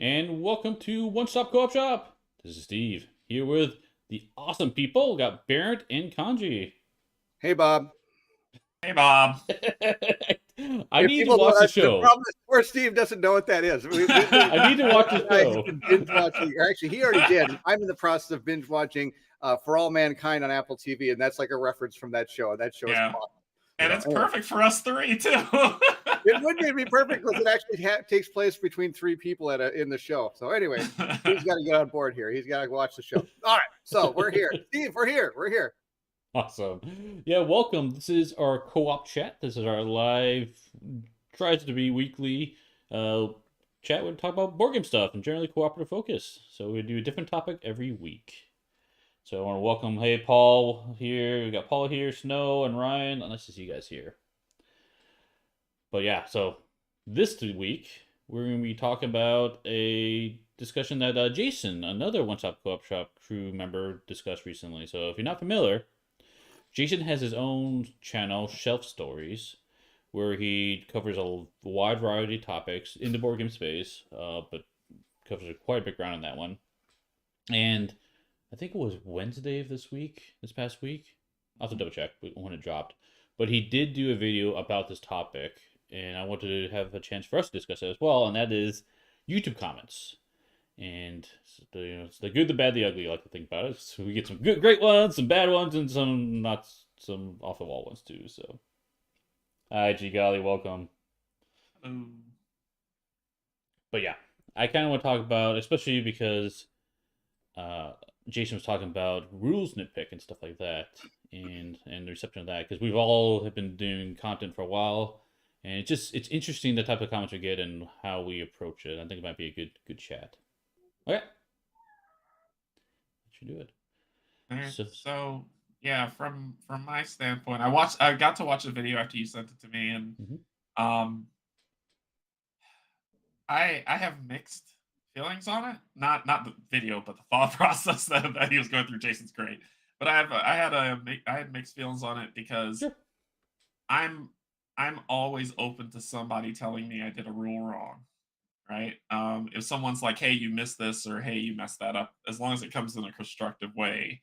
and welcome to One Stop Co-op Shop. This is Steve here with the awesome people. We got Bairnt and Canje. Hey, Bob. Hey, Bob. I If need to people watch the don't, the show. problem is poor Steve doesn't know what that is. I need to watch the Guy has show. been binge watching. Or actually, he already did. I'm in the process of binge watching For All Mankind on Apple TV, and that's like a reference from that show. That show is Yeah. awesome. And it's perfect for us three, too. It would be perfect because it actually takes place between three people in the show. So anyway, he's got to get on board here. He's got to watch the show. All right, so we're here. Steve, we're here. Awesome. Yeah, welcome. This is our co-op chat. This is our live, tries to be weekly chat. We talk about board game stuff and generally cooperative focus. So we do a different topic every week. So I want to welcome, hey, Paul here. We got Paul here, Snow, and Ryan. Nice to see you guys here. But yeah, so this week we're going to be talking about a discussion that Jason, another One Stop Co-op Shop crew member, discussed recently. So if you're not familiar, Jason has his own channel, Shelf Stories, where he covers a wide variety of topics in the board game space, but covers quite a bit ground on that one. And I think it was Wednesday of this past week. I'll have to double check when it dropped. But he did do a video about this topic, and I wanted to have a chance for us to discuss it as well, and that is YouTube comments. And it's the good, the bad, the ugly. I like to think about it. So we get some good, great ones, some bad ones, and some off the wall ones too. So, hi, G Golly, welcome. But yeah, I kind of want to talk about, especially because Jason was talking about rules nitpick and stuff like that, and the reception of that, because we've all have been doing content for a while, and it's interesting the type of comments we get and how we approach it. I think it might be a good chat. Okay, that should do it. So yeah, from my standpoint, I got to watch the video after you sent it to me, and I have mixed feelings on it. Not the video, but the thought process that he was going through. Jason's great, but I had mixed feelings on it because Sure. I'm always open to somebody telling me I did a rule wrong, right? If someone's like, "Hey, you missed this," or "Hey, you messed that up," as long as it comes in a constructive way,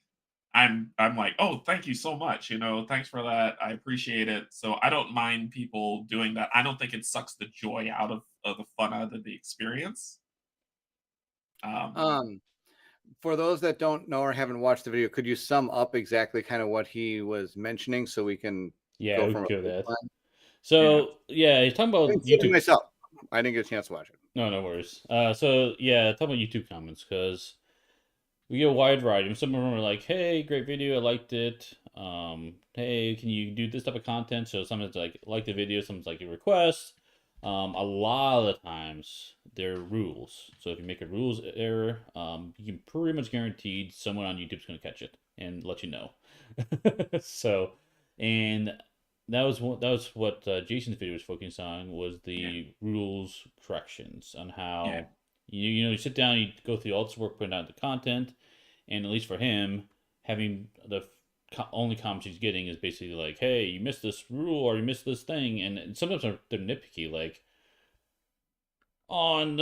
I'm like, "Oh, thank you so much. Thanks for that. I appreciate it." So I don't mind people doing that. I don't think it sucks the joy out of the fun out of the experience. Um, for those that don't know or haven't watched the video, could you sum up exactly kind of what he was mentioning so we can Yeah, go we from could a go that. Yeah. So yeah, he's talking about YouTube. myself. I didn't get a chance to watch it. No worries. So yeah, talking about YouTube comments because we get a wide variety. Some of them are like, "Hey, great video, I liked it. Hey, can you do this type of content?" So sometimes like the video, sometimes like a request. A lot of the times they're rules. So if you make a rules error, you can pretty much guaranteed someone on YouTube's gonna catch it and let you know. So, and that was what Jason's video was focusing on was the rules corrections on how Yeah. you sit down, you go through all this work putting out the content, and at least for him, having the only comments he's getting is basically like, "Hey, you missed this rule or you missed this thing," and sometimes they're nitpicky, like on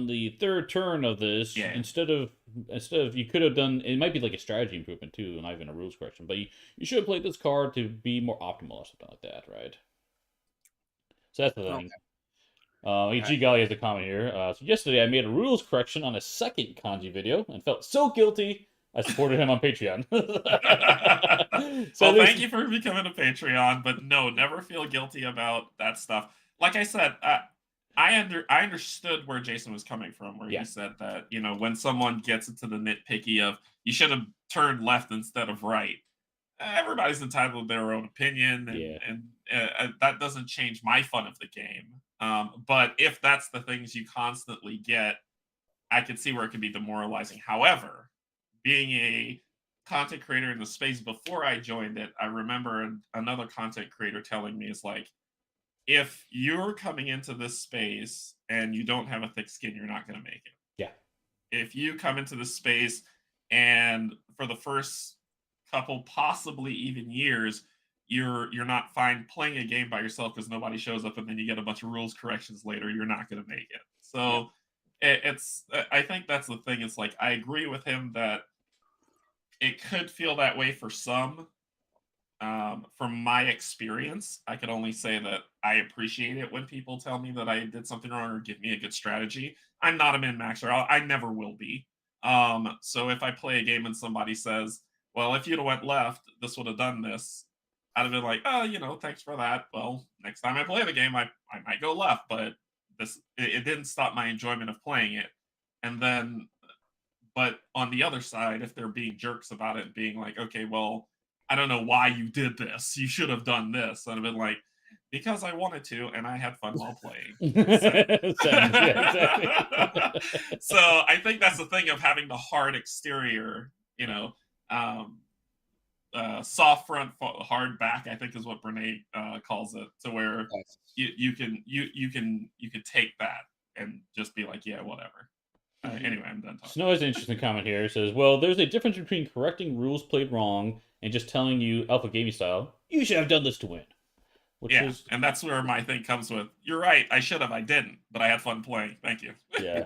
the third turn of this, Yeah. instead of you could have done it might be like a strategy improvement too, not even a rules correction, but you should have played this card to be more optimal or something like that, right? So that's the thing. G Golly has a comment here. So yesterday I made a rules correction on a second kanji video and felt so guilty I supported him on Patreon. Well, thank you for becoming a Patreon, but no, never feel guilty about that stuff. Like I said, I understood where Jason was coming from, where he said that when someone gets into the nitpicky of you should have turned left instead of right. Everybody's entitled to their own opinion, and that doesn't change my fun of the game. But if that's the things you constantly get, I can see where it can be demoralizing. However, being a content creator in the space before I joined it, I remember another content creator telling me, "Is like, if you're coming into this space and you don't have a thick skin, you're not going to make it. Yeah. If you come into this space and for the first couple, possibly even years, you're not fine playing a game by yourself because nobody shows up, and then you get a bunch of rules corrections later, you're not going to make it. So it's I think that's the thing. It's like I agree with him that it could feel that way for some. From my experience, I could only say that I appreciate it when people tell me that I did something wrong or give me a good strategy. I'm not a min maxer. I never will be. So if I play a game and somebody says, "Well, if you'd have went left, this would have done this," I'd have been like, "Oh, thanks for that. Well, next time I play the game, I might go left." But it didn't stop my enjoyment of playing it. And then but on the other side, if they're being jerks about it, being like, okay, well, I don't know why you did this. You should have done this. And I've been like, because I wanted to, and I had fun while playing. Same. Same. Yeah, exactly. So I think that's the thing of having the hard exterior, um, soft front, hard back. I think is what Brene calls it, to where Yes. you can take that and just be like, yeah, whatever. Anyway, I'm done talking. Snow has an interesting comment here. It says, well, there's a difference between correcting rules played wrong and just telling you alpha gaming style, you should have done this to win. Which Yeah, is, and that's where my thing comes with. You're right. I should have. I didn't, but I had fun playing. Thank you. yeah.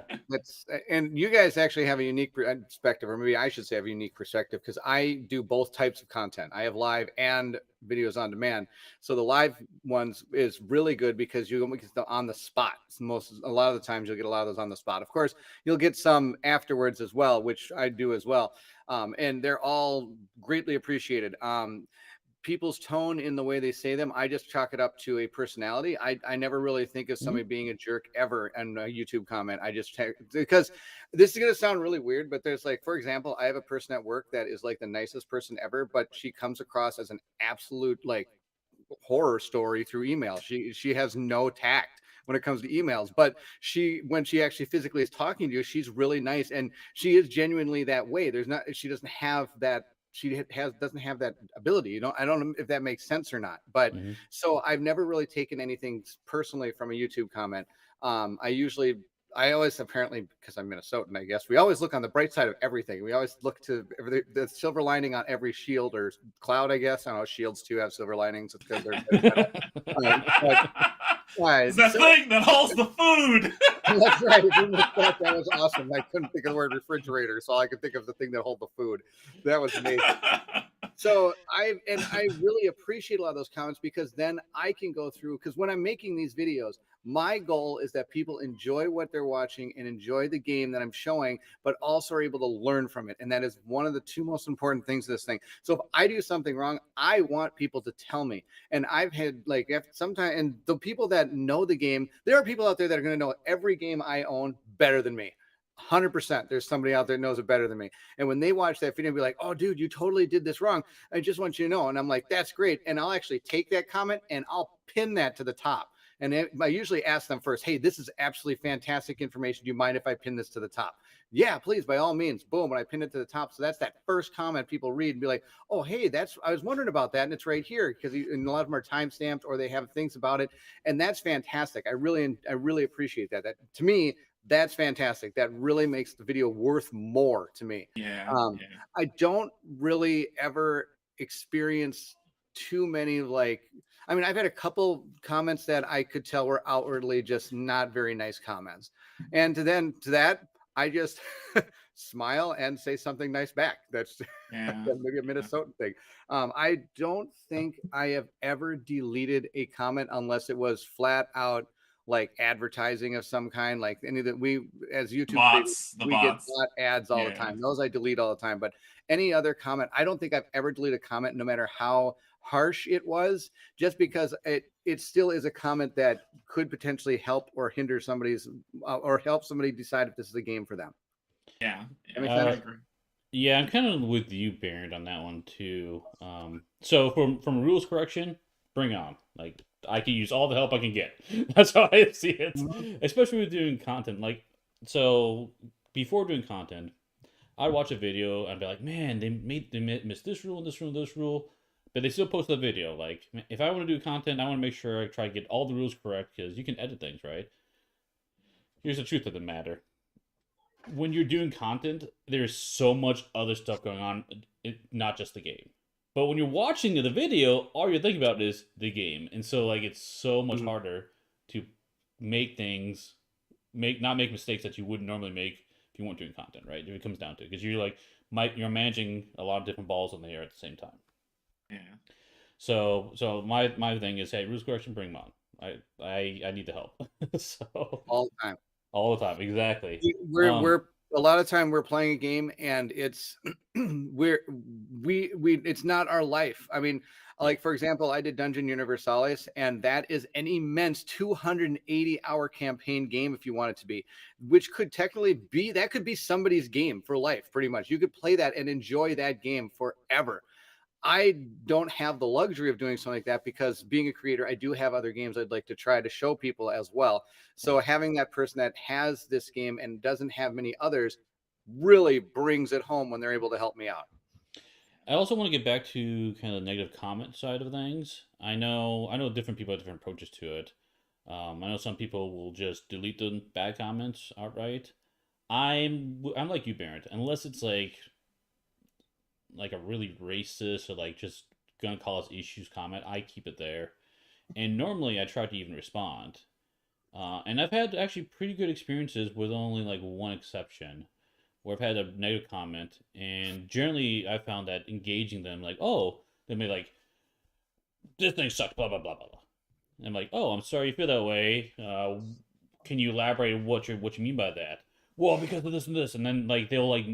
And you guys actually have a unique perspective, or maybe I should say have a unique perspective, because I do both types of content. I have live and videos on demand. So the live ones is really good because you get on the spot. A lot of the times you'll get a lot of those on the spot. Of course, you'll get some afterwards as well, which I do as well. And they're all greatly appreciated. People's tone in the way they say them, I just chalk it up to a personality. I never really think of somebody being a jerk ever in a YouTube comment. I just because this is going to sound really weird, but there's like, for example, I have a person at work that is like the nicest person ever, but she comes across as an absolute like horror story through email. She has no tact when it comes to emails, but when she actually physically is talking to you, she's really nice, and she is genuinely that way. She doesn't have that doesn't have that ability. I don't know if that makes sense or not, but so I've never really taken anything personally from a YouTube comment. I always, apparently because I'm Minnesotan, I guess we always look on the bright side of everything. We always look to the silver lining on every shield or cloud, I guess. I don't know, shields too have silver linings because they're It's that thing that holds the food. That's right. That was awesome. I couldn't think of the word refrigerator, so all I could think of the thing that holds the food. That was amazing. So I really appreciate a lot of those comments, because then I can go through, because when I'm making these videos, my goal is that people enjoy what they're watching and enjoy the game that I'm showing, but also are able to learn from it. And that is one of the two most important things of this thing. So if I do something wrong, I want people to tell me. And I've had like sometimes, and the people that know the game, there are people out there that are going to know every game I own better than me. 100%. There's somebody out there that knows it better than me. And when they watch that video and be like, oh, dude, you totally did this wrong, I just want you to know. And I'm like, that's great. And I'll actually take that comment and I'll pin that to the top. And I usually ask them first, hey, this is absolutely fantastic information. Do you mind if I pin this to the top? Yeah, please, by all means. Boom. And I pin it to the top. So that's that first comment people read and be like, oh, hey, I was wondering about that. And it's right here, because a lot of them are time stamped or they have things about it. And that's fantastic. I really appreciate that. That, to me, that's fantastic. That really makes the video worth more to me. Yeah. I don't really ever experience too many I've had a couple comments that I could tell were outwardly just not very nice comments. And to that, I just smile and say something nice back. That's maybe a Minnesotan thing. I don't think I have ever deleted a comment unless it was flat out like advertising of some kind, like any that we as YouTube bots, we get bot ads all the time. Those I delete all the time. But any other comment, I don't think I've ever deleted a comment, no matter how harsh it was, just because it still is a comment that could potentially help or hinder somebody's or help somebody decide if this is a game for them. Yeah, I agree. Yeah, I'm kind of with you, Bairnt, on that one too. So from rules correction, bring on. Like, I can use all the help I can get. That's how I see it. Especially with doing content. Like, so before doing content, I'd watch a video and be like, man, they missed this rule and this rule and this rule, but they still post the video. Like, if I want to do content, I want to make sure I try to get all the rules correct, because you can edit things, right? Here's the truth of the matter. When you're doing content, there's so much other stuff going on, not just the game. But when you're watching the video, all you're thinking about is the game. And so, like, it's so much harder to make things not make mistakes that you wouldn't normally make if you weren't doing content, right? If it comes down to it, because you're like you're managing a lot of different balls in the air at the same time. Yeah. So my thing is, hey, rules correction, bring them on. I need the help. So all the time. all the time, exactly. We're a lot of time we're playing a game and it's we it's not our life. I mean, like for example, I did Dungeon Universalis, and that is an immense 280-hour campaign game if you want it to be, which could technically be that could be somebody's game for life, pretty much. You could play that and enjoy that game forever. I don't have the luxury of doing something like that because being a creator, I do have other games I'd like to try to show people as well. So having that person that has this game and doesn't have many others really brings it home when they're able to help me out. I also want to get back to kind of the negative comment side of things. I know different people have different approaches to it. I know some people will just delete the bad comments outright. I'm like you, Bairnt. Unless it's like a really racist or like just gonna cause issues comment, I keep it there. And normally I try to even respond. And I've had actually pretty good experiences with only like one exception, where I've had a negative comment, and generally I found that engaging them, like, oh, they may like, this thing sucks, blah blah blah blah blah. And I'm like, oh, I'm sorry you feel that way. Can you elaborate what you mean by that? Well, because of this and this, and then like they'll like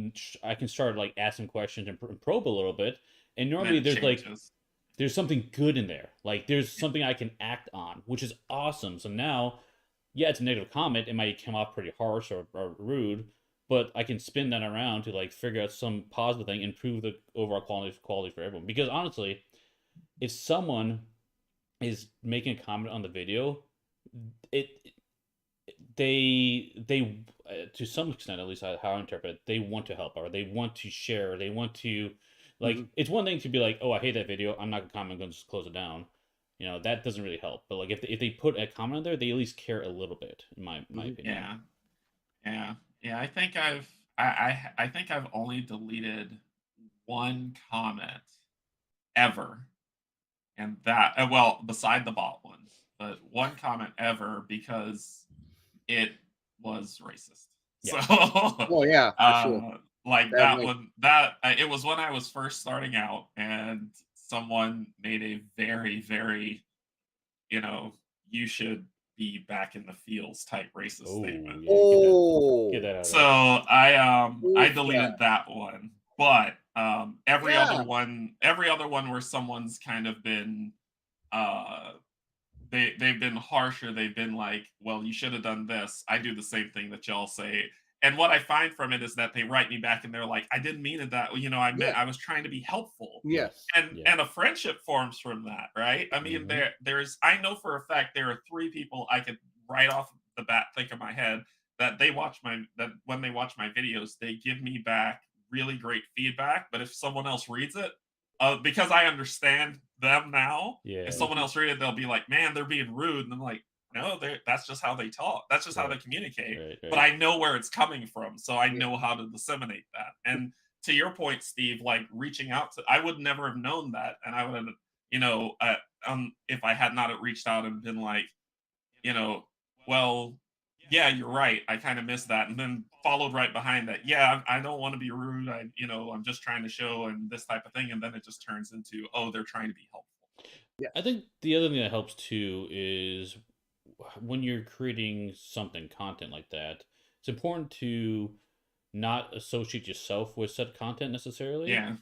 I can start like asking questions and probe a little bit, and And then normally it changes. there's something good in there. Like there's something I can act on, which is awesome. So now, yeah, it's a negative comment. It might come off pretty harsh or rude, but I can spin that around to like figure out some positive thing, improve the overall quality for everyone. Because honestly, if someone is making a comment on the video, it they to some extent, at least how I interpret it, they want to help or they want to share. They want to like. It's one thing to be like, oh, I hate that video. I'm not gonna comment. I'm gonna just close it down. That doesn't really help. But like if they put a comment on there, they at least care a little bit, in my opinion. Yeah. Yeah. Yeah. I think I've only deleted one comment ever. And that well, beside the bot ones, but one comment ever because it was racist. So Yeah. Oh yeah, for sure. like That that makes one it was when I was first starting out and someone made a very, very, you know, you should be back in the fields type racist Oh statement. yeah, get oh that out of So there. I oof, deleted that one. But yeah, every other one where someone's kind of been uh they've been harsher. They've been like, well, you should have done this. I do the same thing that y'all say. And what I find from it is that they write me back and they're like, I didn't mean it that, yeah, I was trying to be helpful. yes, Yeah. And a friendship forms from that, right? I mean, Hmm. there's I know for a fact there are three people I could right off the bat think of my head that that when they watch my videos, they give me back really great feedback. But if someone else reads it, because I understand them now, if Yeah. someone else read it, they'll be like, "Man, they're being rude," and I'm like, "No, that's just how they talk. That's just how they Right. communicate." Right. But Right. I know where it's coming from, so I yeah, know how to disseminate that. And to your point, Steve, like reaching out to, I would never have known that, and I would have, you know, if I had not reached out and been like, you know, well, yeah, you're right. I kind of missed that. And then followed right behind that. Yeah, I don't want to be rude. I'm just trying to show and this type of thing. And then it just turns into, oh, they're trying to be helpful. I yes, think the other thing that helps too is when you're creating something content like that, it's important to not associate yourself with said content necessarily. Yeah.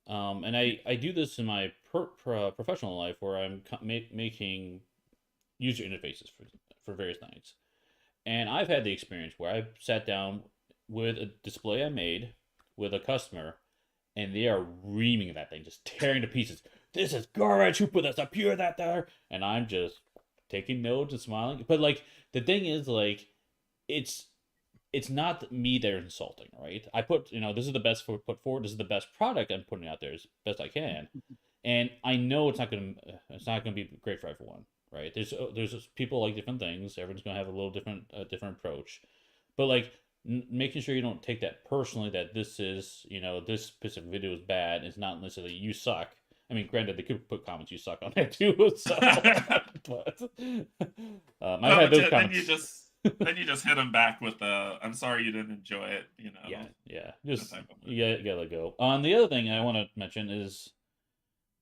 And I do this in my professional life where I'm making user interfaces for various things. And I've had the experience where I've sat down with a display I made with a customer, and they are reaming that thing, just tearing to pieces. This is garbage. Who put this up here, that there? And I'm just taking notes and smiling. But like the thing is, like it's it's not me they're insulting, right? I put this is the best put forward. This is the best product I'm putting out there as best I can, and I know it's not gonna be great for everyone, right? There's people like different things. Everyone's gonna have a little different approach, but like making sure you don't take that personally. That this is this specific video is bad. It's not necessarily you suck. I mean, granted, they could put comments you suck on there too. So, but I've No, had but those then you comments. just Then you just hit them back with the "I'm sorry you didn't enjoy it," Yeah. that Just type of thing. you gotta let go. The other thing I want to mention is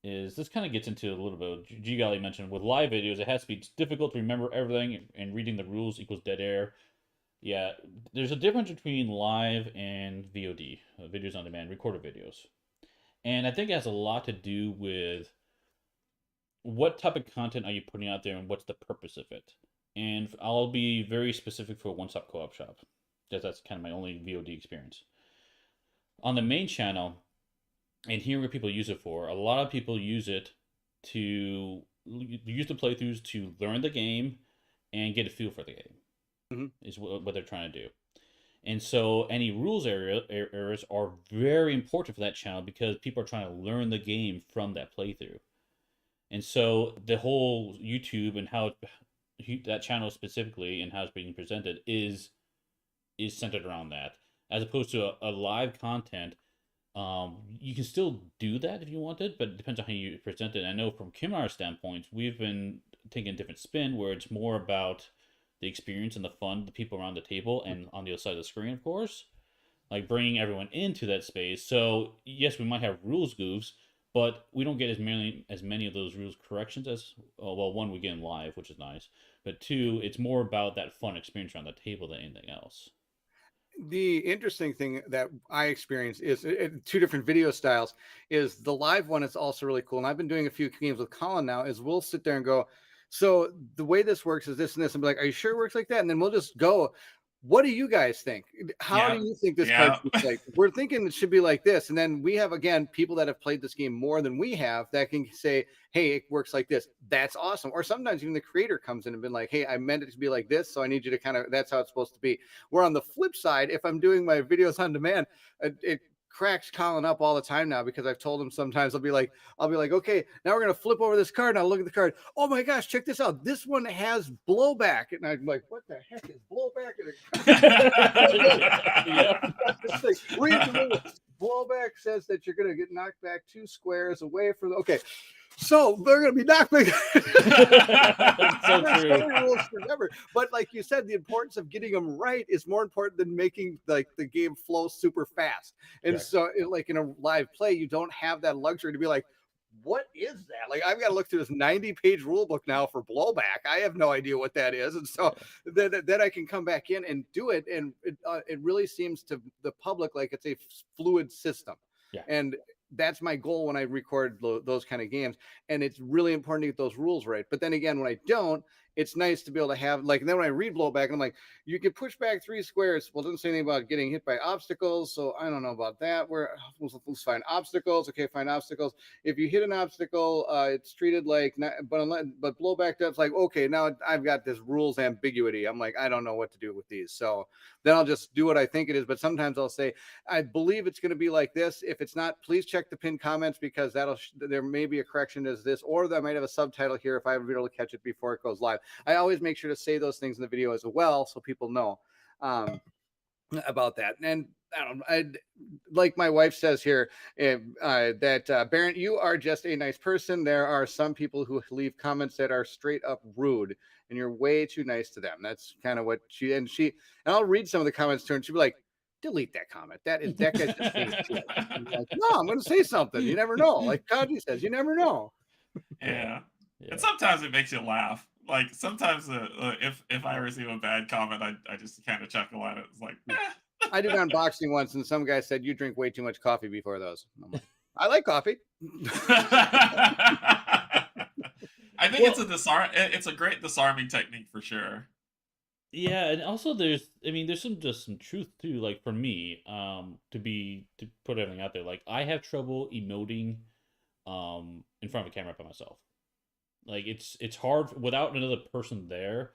this kind of gets into a little bit of G Golly mentioned with live videos. It has to be difficult to remember everything, and reading the rules equals dead air. Yeah, there's a difference between live and VOD, videos on demand, recorded videos. And I think it has a lot to do with what type of content are you putting out there and what's the purpose of it. And I'll be very specific for One Stop Co-op Shop, because that's kind of my only VOD experience. On the main channel, and here what people use it for, a lot of people use it to use the playthroughs to learn the game and get a feel for the game, Mhm. is what they're trying to do. And so any errors are very important for that channel because people are trying to learn the game from that playthrough. And so the whole YouTube and how that channel specifically and how it's being presented is centered around that, as opposed to a live content. You can still do that if you wanted, but it depends on how you present it. I know from Kim and our standpoint, we've been taking a different spin where it's more about the experience and the fun, the people around the table, and on the other side of the screen, of course, like bringing everyone into that space. So yes, we might have rules goofs, but we don't get as many of those rules corrections as well. One, we get in live, which is nice, but two, it's more about that fun experience around the table than anything else. The interesting thing that I experience is two different video styles. Is the live one is also really cool, and I've been doing a few games with Colin now. Is we'll sit there and go, so the way this works is this and this, and be like, are you sure it works like that? And then we'll just go, what do you guys think? How do Yeah, you think this card yeah. should be played? We're thinking it should be like this, and then we have again people that have played this game more than we have that can say, hey, it works like this. That's awesome. Or sometimes even the creator comes in and been like, hey, I meant it to be like this, so I need you to kind of, that's how it's supposed to be. Where on the flip side, if I'm doing my videos on demand, it cracks Colin up all the time now because I've told him sometimes I'll be like, okay, now we're gonna flip over this card. Now look at the card. Oh my gosh, check this out. This one has blowback, and I'm like, what the heck is blowback? Yep. Read the rule. Blowback says that you're gonna get knocked back 2 squares away from the okay. So they're going to be knocked back. So true. Rules forever. But like you said, the importance of getting them right is more important than making like the game flow super fast. And Correct. so, like in a live play, you don't have that luxury to be like, what is that? Like I've got to look through this 90-page rule book now for blowback. I have no idea what that is, and so then I can come back in and do it, and it really seems to the public like it's a fluid system. Yeah. And that's my goal when I record those kind of games. And it's really important to get those rules right. But then again, when I don't, it's nice to be able to have like, and then when I read blowback, I'm like, you can push back 3 squares. Well, it doesn't say anything about getting hit by obstacles. So I don't know about that. Let's find obstacles. Okay, find obstacles. If you hit an obstacle, it's treated like, but blowback does like, okay, now I've got this rules ambiguity. I'm like, I don't know what to do with these. So then I'll just do what I think it is. But sometimes I'll say, I believe it's going to be like this. If it's not, please check the pinned comments because there may be a correction as this, or I might have a subtitle here if I ever be able to catch it before it goes live. I always make sure to say those things in the video as well so people know about that. And I don't know, like my wife says here that Bairnt, you are just a nice person. There are some people who leave comments that are straight up rude, and you're way too nice to them. That's kind of what and I'll read some of the comments to her, and she'll be like, delete that comment. That guy's just being shit. Like, no, I'm going to say something. You never know. Like Canje says, you never know. Yeah. Yeah. And sometimes it makes you laugh. Like sometimes if I receive a bad comment, I just kind of chuckle at it. It's like, I did unboxing once, and some guy said you drink way too much coffee before those. I'm like, I like coffee. I think it's a great disarming technique for sure. Yeah, and also there's some truth too. Like for me, to put everything out there, like I have trouble emoting in front of a camera by myself. Like it's hard without another person there.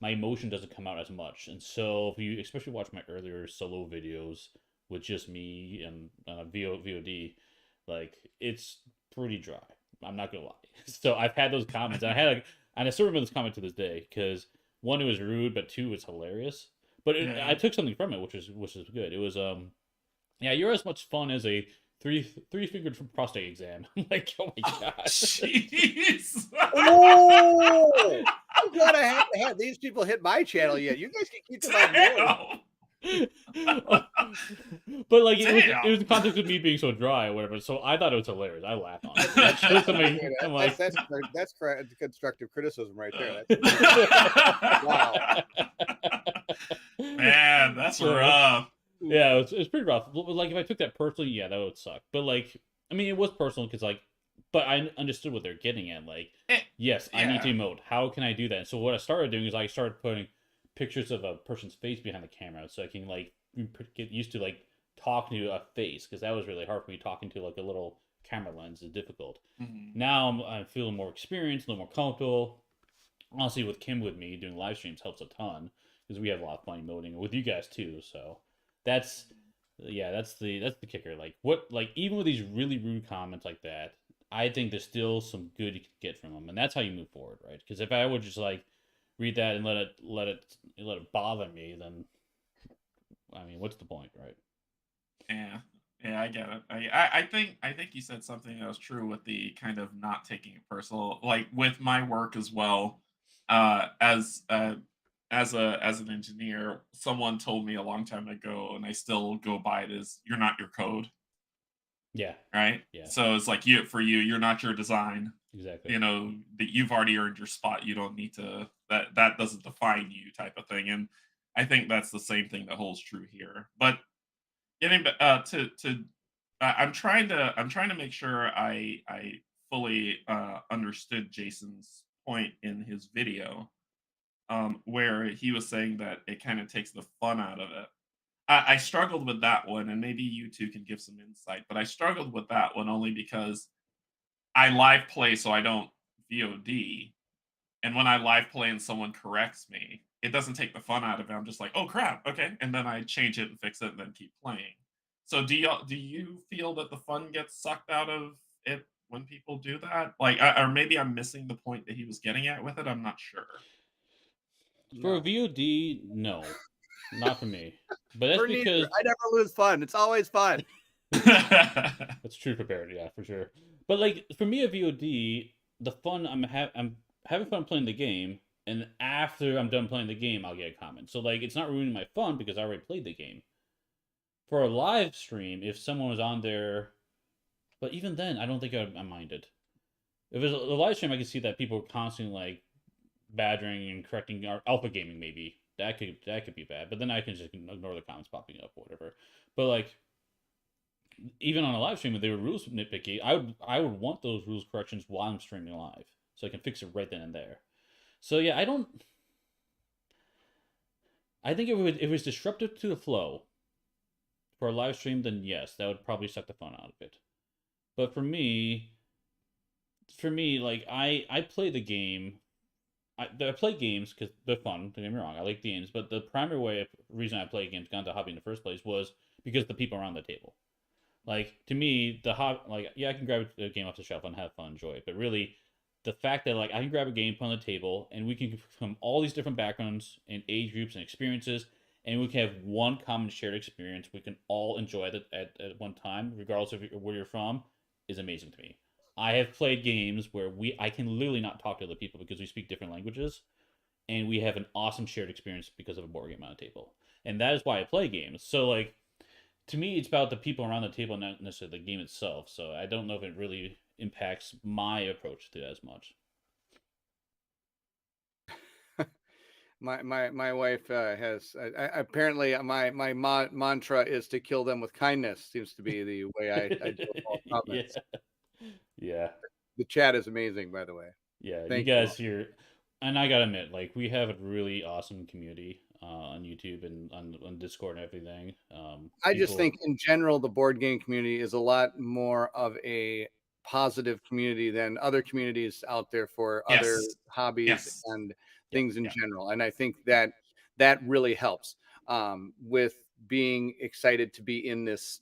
My emotion doesn't come out as much, and so if you especially watch my earlier solo videos with just me and VOD, like it's pretty dry. I'm not gonna lie. So I've had those comments. And I still remember this comment to this day because one, it was rude, but two, it's hilarious. But Yeah. I took something from it, which is good. It was yeah, you're as much fun as a three-fingered prostate exam. I'm like, oh my god. Jeez. Oh, I'm glad I haven't had these people hit my channel yet. You guys can keep them on yours. But like it Damn. was the context of me being so dry or whatever. So I thought it was hilarious. I laughed on it. So I'm like, That's constructive criticism right there. Wow. Man, that's rough. Yeah, it's pretty rough. But like if I took that personally, yeah, that would suck. But like, I mean, it was personal because like, but I understood what they're getting at. Like, yes, I need to emote. How can I do that? So what I started doing is I started putting pictures of a person's face behind the camera, so I can like get used to like talking to a face, because that was really hard for me. Talking to like a little camera lens is difficult. Mm-hmm. Now I'm feeling more experienced, a little more comfortable. Honestly, with Kim with me doing live streams helps a ton because we have a lot of fun emoting with you guys too. So that's that's the kicker. Like what, like even with these really rude comments like that, I think there's still some good you can get from them, and that's how you move forward, right? Because if I would just like read that and let it bother me, then I mean, what's the point, right? Yeah, I get it. I think you said something that was true with the kind of not taking it personal, like with my work as well. As an engineer, someone told me a long time ago, and I still go by it, is you're not your code, Yeah, right? yeah, So it's like you're not your design. exactly. You know that you've already earned your spot. You don't need to, that doesn't define you, type of thing. And I think that's the same thing that holds true here. But getting to I'm trying to make sure I fully understood Jason's point in his video, where he was saying that it kind of takes the fun out of it. I struggled with that one, and maybe you two can give some insight. But I struggled with that one only because I live play, so I don't VOD. And when I live play and someone corrects me, it doesn't take the fun out of it. I'm just like, "Oh crap, okay," and then I change it and fix it and then keep playing. So do you feel that the fun gets sucked out of it when people do that? Like, or maybe I'm missing the point that he was getting at with it. I'm not sure. For a No. VOD, no, not for me. But that's For neither. because I never lose fun. It's always fun. that's true prepared, yeah, for sure. But like for me, a VOD, the fun I'm having fun playing the game, and after I'm done playing the game, I'll get a comment. So like it's not ruining my fun because I already played the game. For a live stream, if someone was on there, but even then, I don't think I minded. If it was a live stream, I could see that people were constantly like badgering and correcting our alpha gaming. Maybe that could be bad. But then I can just ignore the comments popping up or whatever. But like even on a live stream, if they were rules nitpicky, I would want those rules corrections while I'm streaming live, so I can fix it right then and there. So yeah, I don't. I think if it was disruptive to the flow for a live stream, then yes, that would probably suck the fun out of it. But for me, like I play the game. I play games because they're fun. Don't get me wrong, I like games, but the primary reason I play games, got into hobby in the first place, was because the people around the table. Like to me, the hot like yeah, I can grab a game off the shelf and have fun, enjoy it. But really, the fact that like I can grab a game, put on the table, and we can from all these different backgrounds and age groups and experiences, and we can have one common shared experience we can all enjoy at one time, regardless of where you're from, is amazing to me. I have played games where I can literally not talk to other people because we speak different languages, and we have an awesome shared experience because of a board game on the table. And that is why I play games. So like to me, it's about the people around the table, not necessarily the game itself. So I don't know if it really impacts my approach to it as much. My wife has apparently my mantra is to kill them with kindness. Seems to be the way I deal with all Yeah, comments. yeah, The chat is amazing, by the way. yeah. You Thank you guys all. here, and I gotta admit, like we have a really awesome community on YouTube and on Discord and everything. I just People, think in general the board game community is a lot more of a positive community than other communities out there for other Yes. hobbies Yes. and yeah, things in Yeah. general. And I think that that really helps with being excited to be in this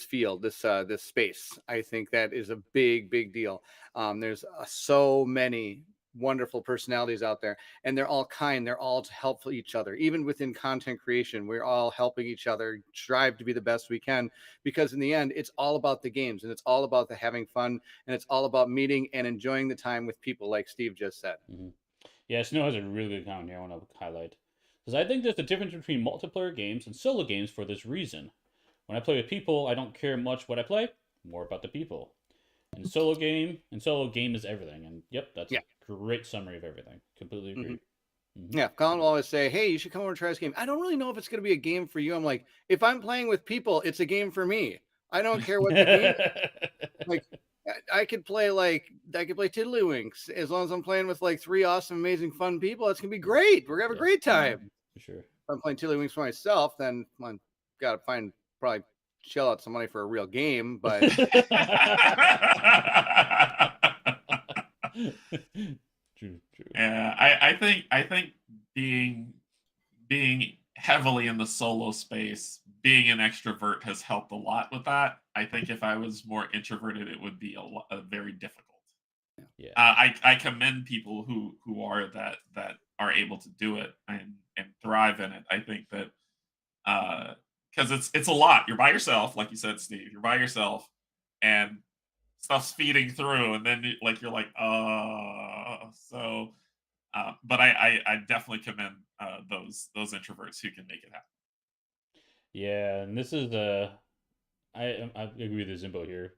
field, this space. I think that is a big deal. There's so many wonderful personalities out there, and they're all kind. They're all helpful each other. Even within content creation, we're all helping each other strive to be the best we can, because in the end, it's all about the games, and it's all about the having fun, and it's all about meeting and enjoying the time with people, like Steve just said. Mm-hmm. Yeah, Snow has a really good comment here I want to highlight. Because I think there's a difference between multiplayer games and solo games for this reason. When I play with people, I don't care much what I play, more about the people. And solo game is everything. And yep, that's Yeah. a great summary of everything. Completely agree. Mm-hmm. Mm-hmm. Yeah, Colin will always say, "Hey, you should come over and try this game." I don't really know if it's going to be a game for you. I'm like, if I'm playing with people, it's a game for me. I don't care what the game is. Like, I could play Tiddlywinks as long as I'm playing with like 3 awesome, amazing, fun people. It's gonna be great. We're gonna have a great time. For sure. If I'm playing Tiddlywinks for myself, then I gotta probably shell out some money for a real game. But True. Yeah, I think being heavily in the solo space, being an extrovert has helped a lot with that. I think if I was more introverted, it would be very difficult. Yeah. I commend people who are that are able to do it and thrive in it. I think that because it's a lot. You're by yourself, like you said, Steve. You're by yourself, and stuff's feeding through, and then you're like, so. But I definitely commend those introverts who can make it happen. Yeah, and this is I agree with Zimbo here.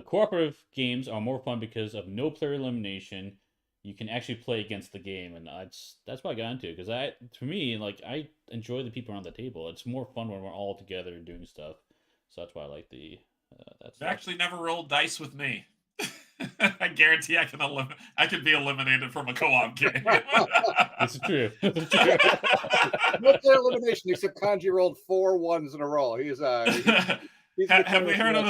Cooperative games are more fun because of no player elimination. You can actually play against the game, and that's what I got into. Because for me, like I enjoy the people around the table. It's more fun when we're all together doing stuff. So that's why I like the that's They actually never rolled dice with me. I guarantee I can be eliminated from a co-op game. This is true. This is true. no player elimination except Canje rolled 4 ones in a row. He's have we heard of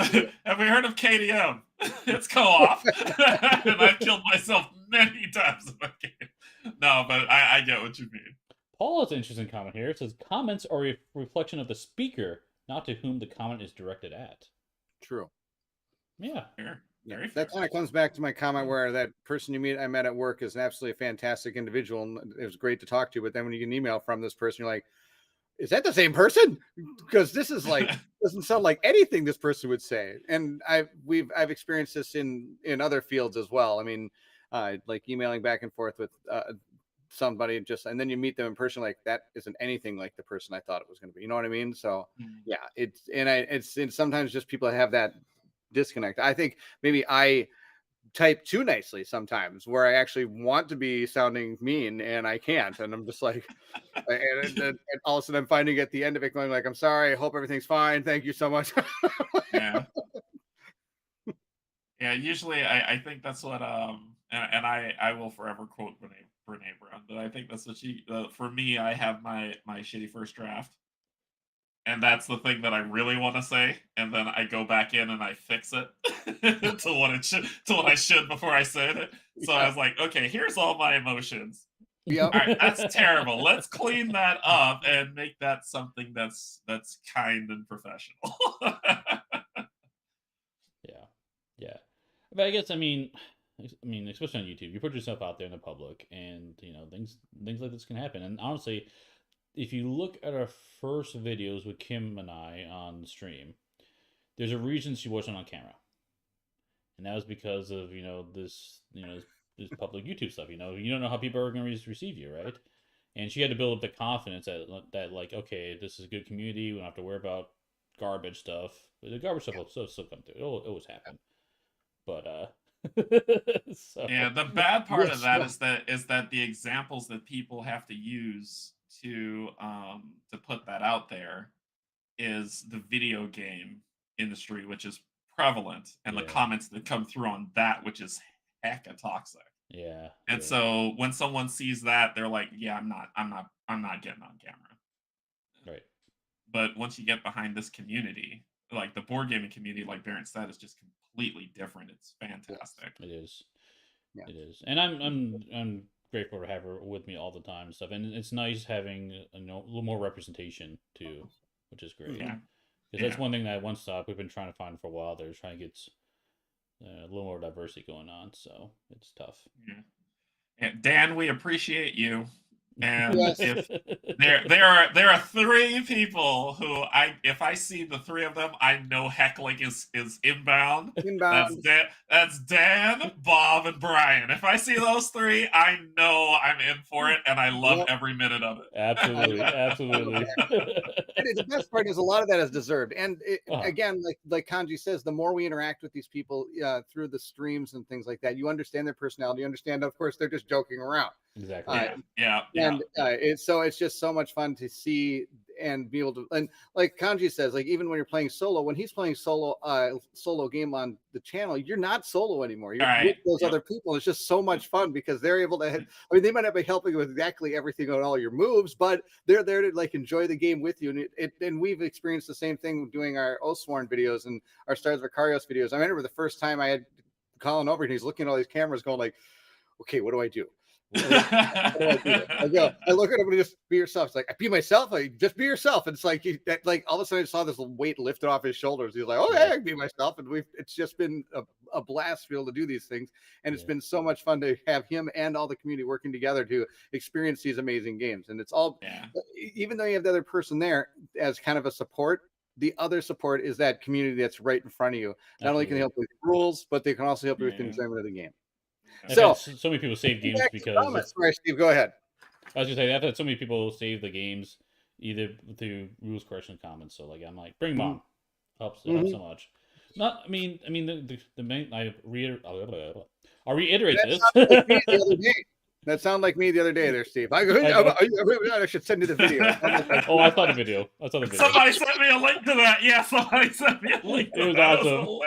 KDM? It's co-op, and I've killed myself many times in that game. No, but I get what you mean. Paul has an interesting comment here. It says comments are a reflection of the speaker, not to whom the comment is directed at. True. Yeah. Fair. That kind of comes back to my comment where that person I met at work is an absolutely fantastic individual, and it was great to talk to. But then when you get an email from this person, you're like, "Is that the same person?" Because this is like doesn't sound like anything this person would say. And I've experienced this in other fields as well. I mean, like emailing back and forth with somebody and then you meet them in person, like that isn't anything like the person I thought it was going to be. You know what I mean? So yeah, it's sometimes just people have that disconnect. I think maybe I type too nicely sometimes where I actually want to be sounding mean and I can't, and I'm just like and all of a sudden I'm finding at the end of it going like, "I'm sorry, I hope everything's fine, thank you so much." Yeah, usually I think that's what and I will forever quote Brene Brown, but I think that's what for me, I have my shitty first draft, and that's the thing that I really want to say, and then I go back in and I fix it to what I should before I said it. So I was like, okay, here's all my emotions. Yeah. All right, that's terrible. Let's clean that up and make that something that's kind and professional. Yeah. But I guess I mean, especially on YouTube, you put yourself out there in the public, and things like this can happen. And honestly, if you look at our first videos with Kim and I on the stream, there's a reason she wasn't on camera, and that was because of this this public YouTube stuff. You don't know how people are going to receive you, right? And she had to build up the confidence that like, okay, this is a good community. We don't have to worry about garbage stuff. But the garbage stuff will still come through. It'll always happen. But so. Yeah, the bad part of that is that the examples that people have to use to put that out there is the video game industry, which is prevalent, and the comments that come through on that, which is hecka toxic. Yeah. And so when someone sees that, they're like, "Yeah, I'm not getting on camera." Right. But once you get behind this community, like the board gaming community, like Bairnt said, is just completely different. It's fantastic. It is. Yeah. It is. And I'm grateful to have her with me all the time and stuff. And it's nice having a little more representation too, which is great. Yeah. Because that's one thing that at One Stop we've been trying to find for a while. They're trying to get a little more diversity going on, so it's tough. Yeah. Dan, we appreciate you. And Yes. if there are three people who if I see the three of them, I know heckling is inbound. Inbound. That's Dan, Bob, and Brian. If I see those three, I know I'm in for it, and I love Yep. every minute of it. Absolutely, absolutely. And the best part is a lot of that is deserved. And Uh-huh. again, like Canje says, the more we interact with these people through the streams and things like that, you understand their personality. You understand, of course, they're just joking around. Exactly. Yeah. And it's just so much fun to see and be able to, and like Canje says, like even when you're playing solo, when he's playing solo game on the channel, you're not solo anymore. You're with those other people. It's just so much fun because they're able to. I mean, they might not be helping with exactly everything on all your moves, but they're there to like enjoy the game with you. And we've experienced the same thing doing our Oathsworn videos and our Stars of Vicarios videos. I remember the first time I had Colin over and he's looking at all these cameras, going like, "Okay, what do I do?" I look at him and just be yourself. It's like, I be myself. Like, just be yourself. And it's like, like all of a sudden I saw this weight lifted off his shoulders. He's like, okay, I can be myself. And it's just been a blast to be able to do these things. And it's been so much fun to have him and all the community working together to experience these amazing games. And it's all, even though you have the other person there as kind of a support, the other support is that community that's right in front of you. Not only can they help with rules, but they can also help you with the enjoyment of the game. So many people save games because. Sorry, Steve, go ahead. I was gonna say I've had so many people save the games either through rules correction comments. So like I'm like, bring them on, helps so much. Not, I mean the main. I'll reiterate this. That sounded like me the other day, there, Steve. I should send you the video. Oh, I saw the video. Somebody sent me a link to that. Yeah, somebody sent me a link. It was awesome.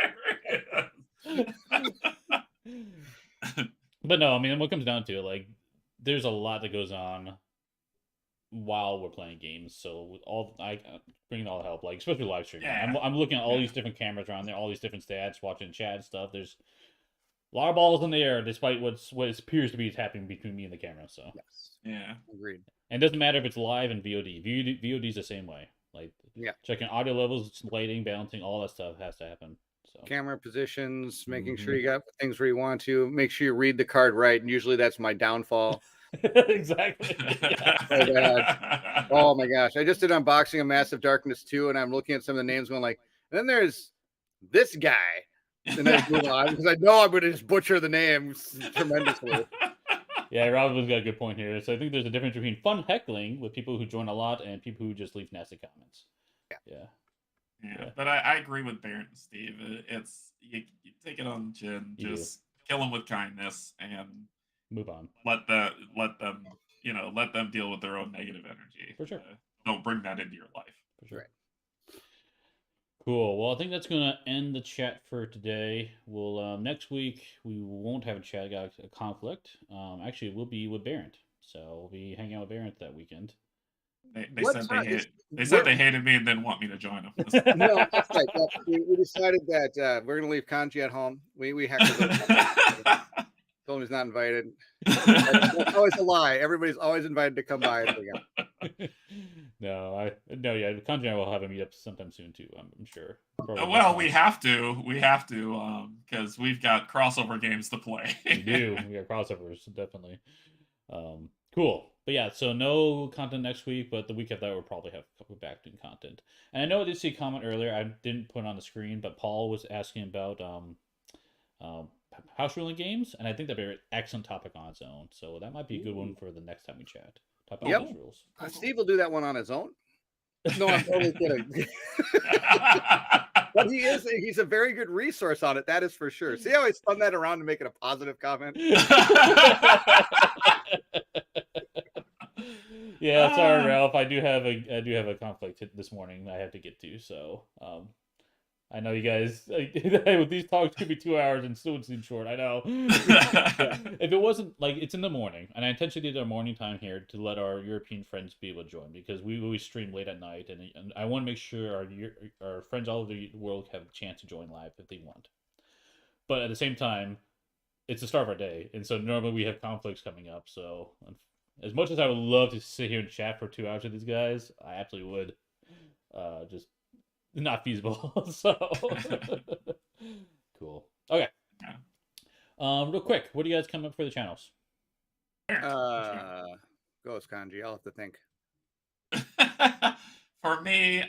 But no, I mean, what comes down to, like, there's a lot that goes on while we're playing games. So I bring all the help, like especially live streaming. I'm looking at all these different cameras around there, all these different stats, watching chat and stuff. There's a lot of balls in the air, despite what appears to be happening between me and the camera. So agreed. And it doesn't matter if it's live and VOD. VOD is the same way. Like checking audio levels, lighting, balancing, all that stuff has to happen. So. Camera positions, making sure you got things where you want to. Make sure you read the card right, and usually that's my downfall. Exactly. Oh my gosh! I just did unboxing of Massive Darkness 2, and I'm looking at some of the names, going like, and then there's this guy, and I move on because I know I'm going to just butcher the names tremendously. Yeah, Robin's got a good point here. So I think there's a difference between fun heckling with people who join a lot and people who just leave nasty comments. Yeah, but I agree with Bairnt and Steve. It's you take it on the chin, just kill them with kindness and move on. Let them deal with their own negative energy. For sure. Don't bring that into your life. For sure. Cool. Well, I think that's gonna end the chat for today. We'll next week we won't have a chat. I got a conflict. Actually, we'll be with Bairnt, so we'll be hanging out with Bairnt that weekend. They said they hated me and didn't want me to join them. No, that's right. We decided that we're going to leave Canje at home. We heckled him. Told him he's not invited. That's always a lie. Everybody's always invited to come by. No, Canje and I will have a meet up sometime soon too. I'm sure. Well, we have to, because we've got crossover games to play. We do. We got crossovers, definitely. Cool. But yeah, so no content next week, but the week after that we'll probably have a couple back doing content. And I know I did see a comment earlier, I didn't put it on the screen, but Paul was asking about house ruling games, and I think that'd be an excellent topic on its own. So that might be a good one for the next time we chat. Talk about house rules. Steve will do that one on his own. No, I'm totally kidding. But he's a very good resource on it, that is for sure. See how I spun that around to make it a positive comment? Yeah, sorry, Ralph. I do have a conflict this morning I have to get to. So I know you guys with these talks could be 2 hours and still would seem short. I know. If it wasn't like it's in the morning, and I intentionally did our morning time here to let our European friends be able to join because we always stream late at night, and I want to make sure our friends all over the world have a chance to join live if they want. But at the same time, it's the start of our day, and so normally we have conflicts coming up. So as much as I would love to sit here and chat for 2 hours with these guys, I absolutely would. Just not feasible. So cool. Okay. Real quick, what do you guys come up for the channels? Goes Canje. I'll have to think. For me,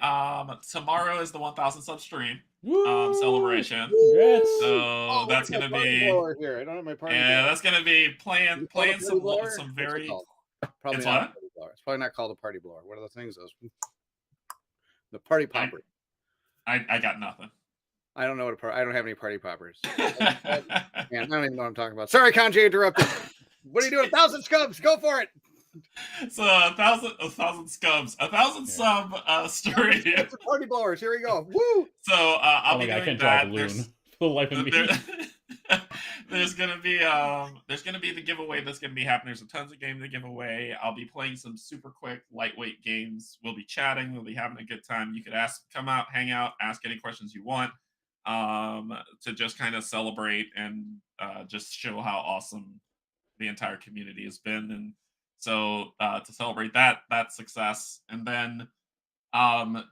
tomorrow is the 1,000 sub stream Woo! celebration. Congrats! So that's where's gonna my party be, blower here. I don't have my party yeah, blower. that's gonna be Is playing it called a party blower? some What's it very. called? Probably It's not a what? party blower. It's probably not called a party blower. What are those things? Those the party popper. I got nothing. I don't know what I don't have any party poppers. Man, I don't even know what I'm talking about. Sorry, Canje interrupted. What are you doing? 1,000 scubs. Go for it. So 1,000 scubs, 1,000 sub stream. Party blowers. Here we go. Woo! So I'll Oh be my God, I doing can't draw a that. balloon. For the life of me. There's gonna be the giveaway that's gonna be happening. There's tons of games to give away. I'll be playing some super quick, lightweight games. We'll be chatting. We'll be having a good time. You could come out, hang out, ask any questions you want, to just kind of celebrate and just show how awesome the entire community has been. And so to celebrate that success, and then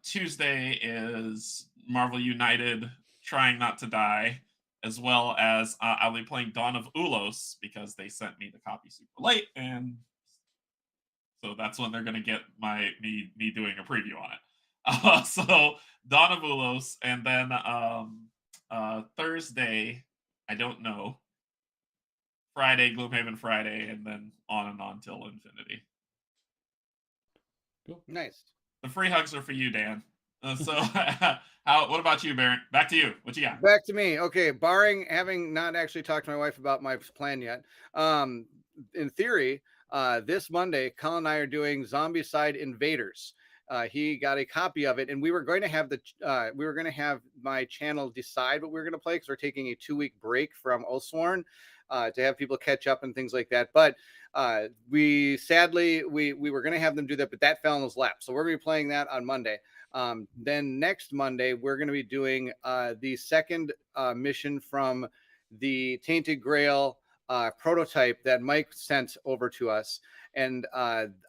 Tuesday is Marvel United Trying Not to Die, as well as I'll be playing Dawn of Ulos because they sent me the copy super late, and so that's when they're going to get me doing a preview on it. So Dawn of Ulos, and then Thursday, I don't know. Friday, Gloomhaven Friday, and then on till infinity. Cool. Nice. The free hugs are for you, Dan. What about you, Bairnt? Back to you. What you got? Back to me. Okay, barring having not actually talked to my wife about my plan yet, in theory, this Monday, Colin and I are doing Zombicide Invaders. He got a copy of it, and we were going to have my channel decide what we were going to play because we're taking a 2-week break from Oathsworn to have people catch up and things like that. But we were going to have them do that, but that fell in his lap. So we're going to be playing that on Monday. Then next Monday, we're going to be doing the second mission from the Tainted Grail prototype that Mike sent over to us. And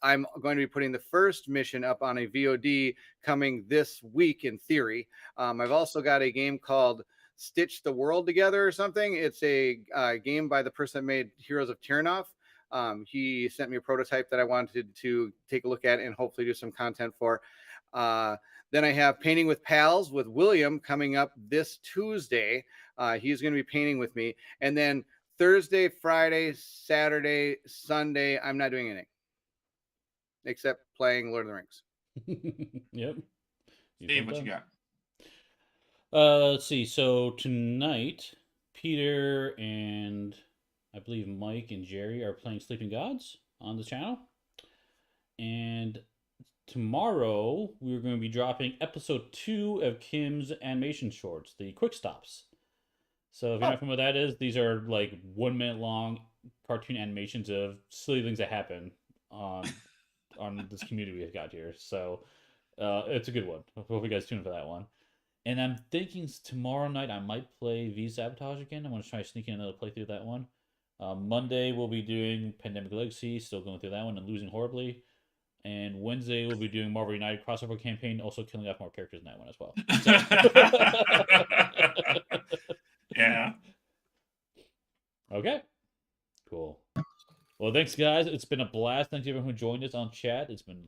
I'm going to be putting the first mission up on a VOD coming this week in theory. I've also got a game called Stitch the World Together or something. It's a game by the person that made Heroes of Tyrnov. He sent me a prototype that I wanted to take a look at and hopefully do some content for. Then I have Painting with Pals with William coming up this Tuesday. He's going to be painting with me. And then Thursday, Friday, Saturday, Sunday, I'm not doing anything except playing Lord of the Rings. Yep. Steve, what you got? Let's see. So tonight, Peter and I believe Mike and Jerry are playing Sleeping Gods on the channel. And tomorrow, we're going to be dropping episode 2 of Kim's animation shorts, the quick stops. So if you're not familiar with what that is, these are like 1 minute long cartoon animations of silly things that happen on this community we've got here. So it's a good one. I hope you guys tune in for that one. And I'm thinking tomorrow night I might play V Sabotage again. I'm going to try to sneak in another playthrough of that one. Monday we'll be doing Pandemic Legacy, still going through that one and losing horribly. And Wednesday we'll be doing Marvel United crossover campaign, also killing off more characters in that one as well. So. Yeah. Okay. Cool. Well, thanks, guys. It's been a blast. Thanks to everyone who joined us on chat. It's been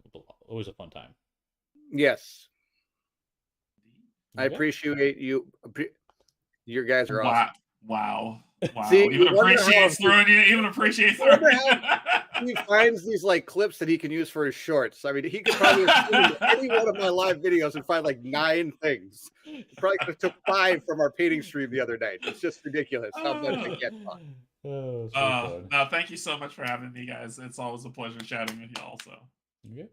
always a fun time. Yes. Okay. I appreciate you. You guys are awesome. Wow. See, even appreciates throwing you. Even appreciates throwing you. He finds these like clips that he can use for his shorts. I mean, he could probably have any one of my live videos and find like 9 things. He probably could have took 5 from our painting stream the other night. It's just ridiculous how much I get fun. No, thank you so much for having me, guys. It's always a pleasure chatting with you also. Okay.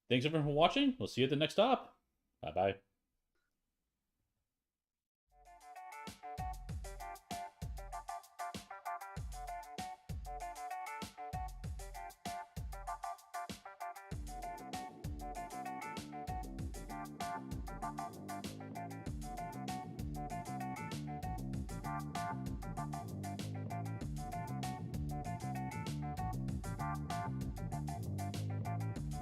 Thanks everyone for watching. We'll see you at the next stop. Bye-bye.